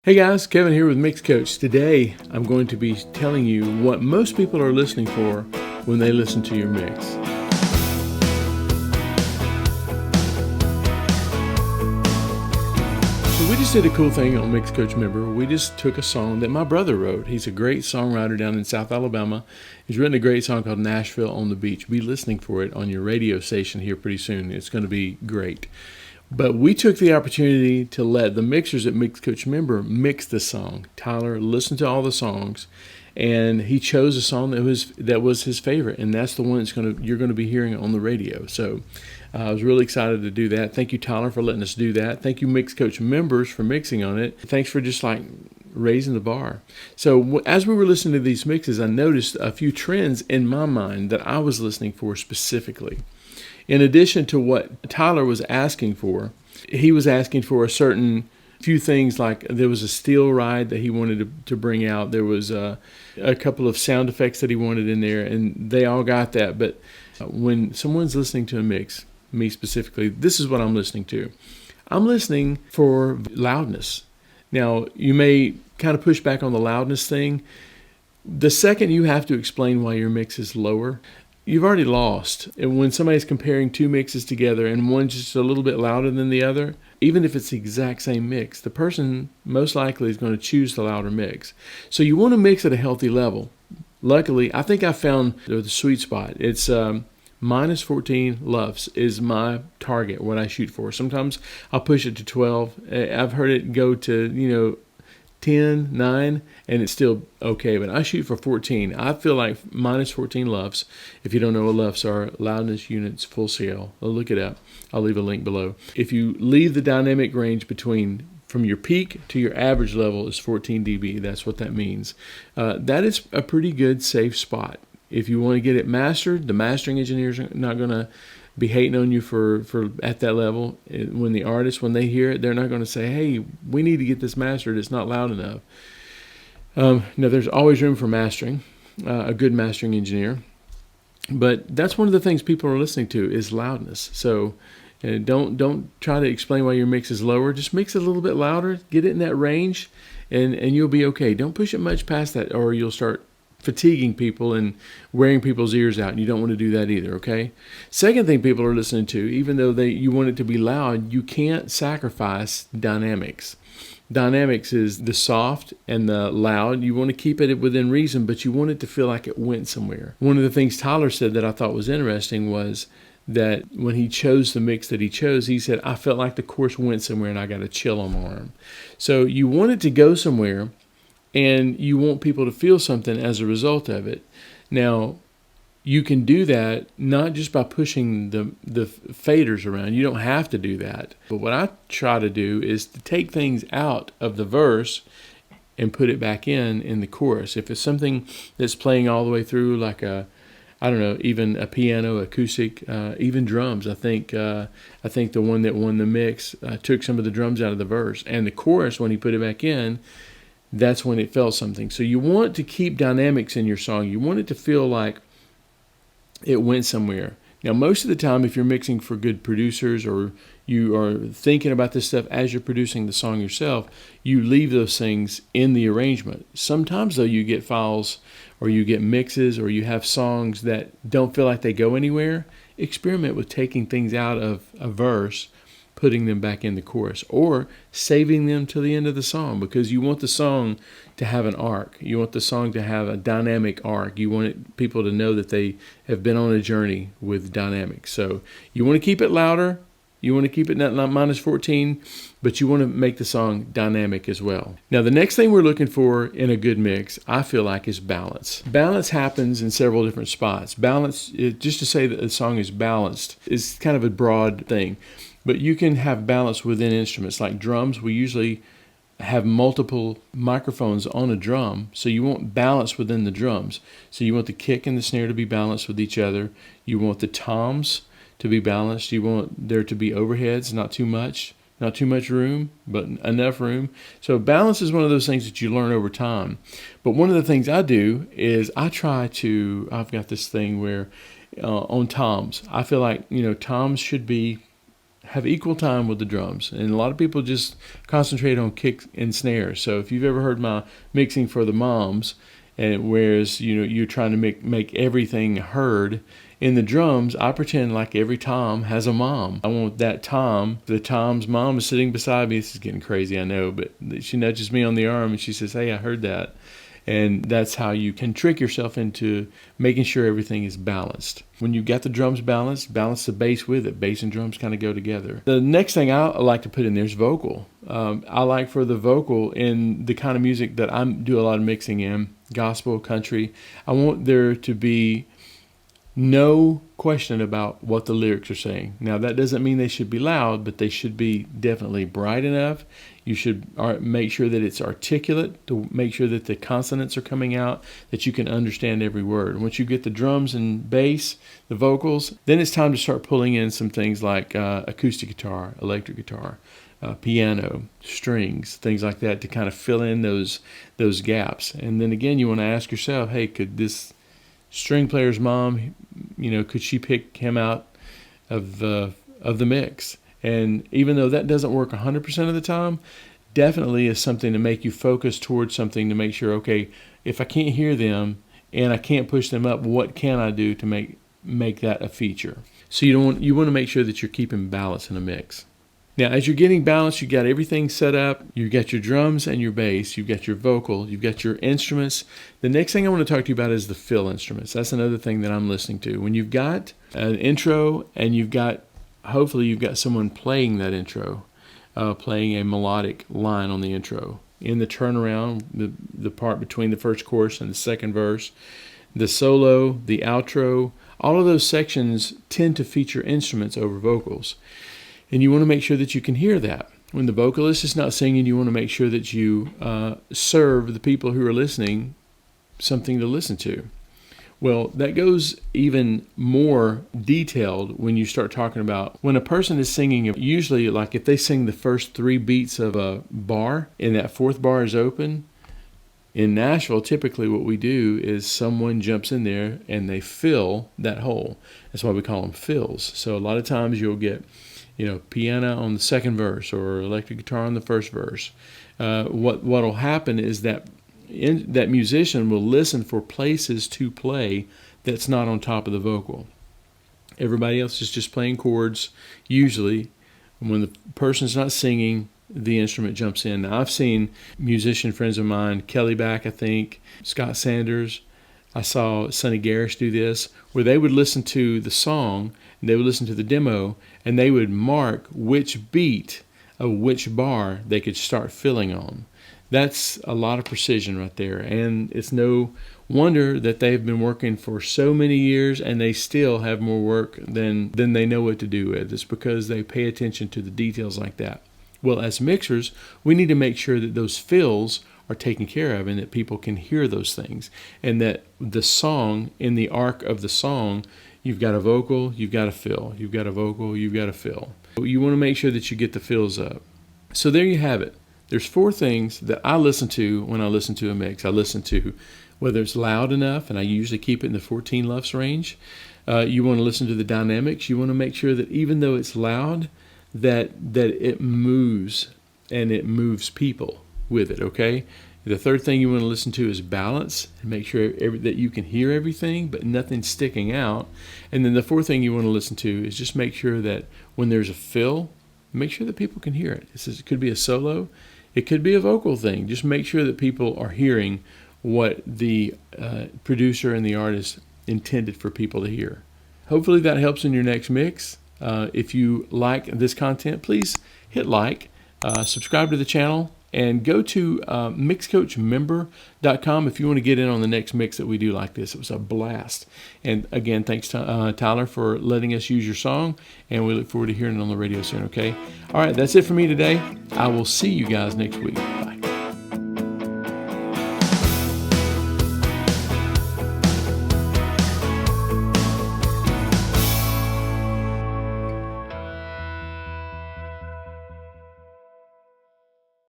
Hey guys, Kevin here with MixCoach. Today I'm going to be telling you what most people are listening for when they listen to your mix. So we just did a cool thing on MixCoach Member. We just took a song that my brother wrote. He's a great songwriter down in South Alabama. He's written a great song called Nashville on the Beach. Be listening for it on your radio station here pretty soon. It's going to be great. But we took the opportunity to let the mixers at MixCoach Member mix the song. Tyler listened to all the songs, and he chose a song that was his favorite, and that's the one you're going to be hearing on the radio. So I was really excited to do that. Thank you, Tyler, for letting us do that. Thank you, MixCoach members, for mixing on it. Thanks for just raising the bar. So as we were listening to these mixes, I noticed a few trends in my mind that I was listening for specifically. In addition to what Tyler was asking for, he was asking for a certain few things, like there was a steel ride that he wanted to bring out. There was a couple of sound effects that he wanted in there, and they all got that. But when someone's listening to a mix, me specifically, this is what I'm listening to. I'm listening for loudness. Now, you may kind of push back on the loudness thing. The second you have to explain why your mix is lower, you've already lost. And when somebody's comparing two mixes together and one's just a little bit louder than the other, even if it's the exact same mix, the person most likely is going to choose the louder mix. So you want to mix at a healthy level. Luckily, I think I found the sweet spot. It's minus 14 LUFS is my target, what I shoot for. Sometimes I'll push it to 12. I've heard it go to, 10, 9, and it's still okay, but I shoot for 14. I feel like minus 14 LUFS. If you don't know what LUFS are, loudness units full scale. I'll look it up. I'll leave a link below. If you leave the dynamic range from your peak to your average level is 14 dB. That's what that means. That is a pretty good safe spot. If you want to get it mastered, the mastering engineers are not going to be hating on you for at that level. When they hear it, they're not going to say, hey, we need to get this mastered. It's not loud enough. Now, there's always room for mastering, a good mastering engineer. But that's one of the things people are listening to is loudness. So don't try to explain why your mix is lower. Just mix it a little bit louder. Get it in that range, and you'll be okay. Don't push it much past that, or you'll start fatiguing people and wearing people's ears out, and you don't want to do that either, okay? Second thing people are listening to, even though you want it to be loud, you can't sacrifice dynamics. Dynamics is the soft and the loud. You want to keep it within reason, but you want it to feel like it went somewhere. One of the things Tyler said that I thought was interesting was that when he chose the mix that he chose, he said, I felt like the chorus went somewhere and I got a chill on my arm. So you want it to go somewhere, and you want people to feel something as a result of it. Now, you can do that not just by pushing the faders around. You don't have to do that. But what I try to do is to take things out of the verse and put it back in the chorus. If it's something that's playing all the way through, like even a piano, acoustic, even drums. I think the one that won the mix took some of the drums out of the verse. And the chorus, when he put it back in, that's when it felt something. So you want to keep dynamics in your song. You want it to feel like it went somewhere. Now, most of the time, if you're mixing for good producers or you are thinking about this stuff as you're producing the song yourself, you leave those things in the arrangement. Sometimes, though, you get files or you get mixes or you have songs that don't feel like they go anywhere. Experiment with taking things out of a verse, putting them back in the chorus, or saving them to the end of the song, because you want the song to have an arc. You want the song to have a dynamic arc. You want people to know that they have been on a journey with dynamics. So you want to keep it louder. You want to keep it not minus 14, but you want to make the song dynamic as well. Now, the next thing we're looking for in a good mix, I feel like, is balance. Balance happens in several different spots. Balance, just to say that the song is balanced, is kind of a broad thing. But you can have balance within instruments. Like drums, we usually have multiple microphones on a drum, so you want balance within the drums. So you want the kick and the snare to be balanced with each other. You want the toms to be balanced. You want there to be overheads, not too much room, but enough room. So balance is one of those things that you learn over time. But one of the things I do is I've got this thing where on toms, I feel like, toms should be have equal time with the drums. And a lot of people just concentrate on kick and snare. So if you've ever heard my mixing for the moms, and whereas you're trying to make everything heard in the drums, I pretend like every tom has a mom. I want that tom. The tom's mom is sitting beside me. This is getting crazy, I know, but she nudges me on the arm and she says, "Hey, I heard that." And that's how you can trick yourself into making sure everything is balanced. When you've got the drums balanced, balance the bass with it. Bass and drums kind of go together. The next thing I like to put in there is vocal. I like for the vocal in the kind of music that I do a lot of mixing in, gospel, country. I want there to be no question about what the lyrics are saying. Now, that doesn't mean they should be loud, but they should be definitely bright enough. You should make sure that it's articulate, to make sure that the consonants are coming out, that you can understand every word. Once you get the drums and bass, the vocals, then it's time to start pulling in some things like acoustic guitar, electric guitar, piano, strings, things like that to kind of fill in those gaps. And then again, you want to ask yourself, hey, could this string player's mom, could she pick him out of the mix? And even though that doesn't work 100% of the time, definitely is something to make you focus towards something to make sure, okay, if I can't hear them and I can't push them up, what can I do to make that a feature? So you want to make sure that you're keeping balance in a mix. Now, as you're getting balanced, you got everything set up. You've got your drums and your bass. You've got your vocal. You've got your instruments. The next thing I want to talk to you about is the fill instruments. That's another thing that I'm listening to. When you've got an intro and hopefully you've got someone playing that intro, playing a melodic line on the intro. In the turnaround, the part between the first chorus and the second verse, the solo, the outro, all of those sections tend to feature instruments over vocals. And you want to make sure that you can hear that. When the vocalist is not singing, you want to make sure that you serve the people who are listening something to listen to. Well, that goes even more detailed when you start talking about when a person is singing, usually like if they sing the first 3 beats of a bar and that 4th bar is open. In Nashville, typically what we do is someone jumps in there and they fill that hole. That's why we call them fills. So a lot of times you'll get piano on the second verse or electric guitar on the first verse. What'll happen is that that musician will listen for places to play that's not on top of the vocal. Everybody else is just playing chords. Usually, when the person's not singing, the instrument jumps in. Now, I've seen musician friends of mine, Kelly Back, I think, Scott Sanders. I saw Sonny Garish do this, where they would listen to the song, and they would listen to the demo, and they would mark which beat of which bar they could start filling on. That's a lot of precision right there, and it's no wonder that they've been working for so many years and they still have more work than they know what to do with. It's because they pay attention to the details like that. Well, as mixers, we need to make sure that those fills are taken care of and that people can hear those things, and that the song, in the arc of the song, you've got a vocal, you've got a fill, you've got a vocal, you've got a fill. You want to make sure that you get the fills up. So there you have it. There's 4 things that I listen to when I listen to a mix. I listen to whether it's loud enough, and I usually keep it in the 14 LUFS range. You want to listen to the dynamics. You want to make sure that even though it's loud, that it moves, and it moves people with it, okay? The third thing you want to listen to is balance, and make sure that you can hear everything, but nothing's sticking out. And then the 4th thing you want to listen to is just make sure that when there's a fill, make sure that people can hear it. It could be a solo. It could be a vocal thing. Just make sure that people are hearing what the producer and the artist intended for people to hear. Hopefully that helps in your next mix. If you like this content, please hit like, subscribe to the channel, and go to MixCoachMember.com if you want to get in on the next mix that we do like this. It was a blast. And again, thanks to Tyler for letting us use your song, and we look forward to hearing it on the radio soon, okay? All right, that's it for me today. I will see you guys next week.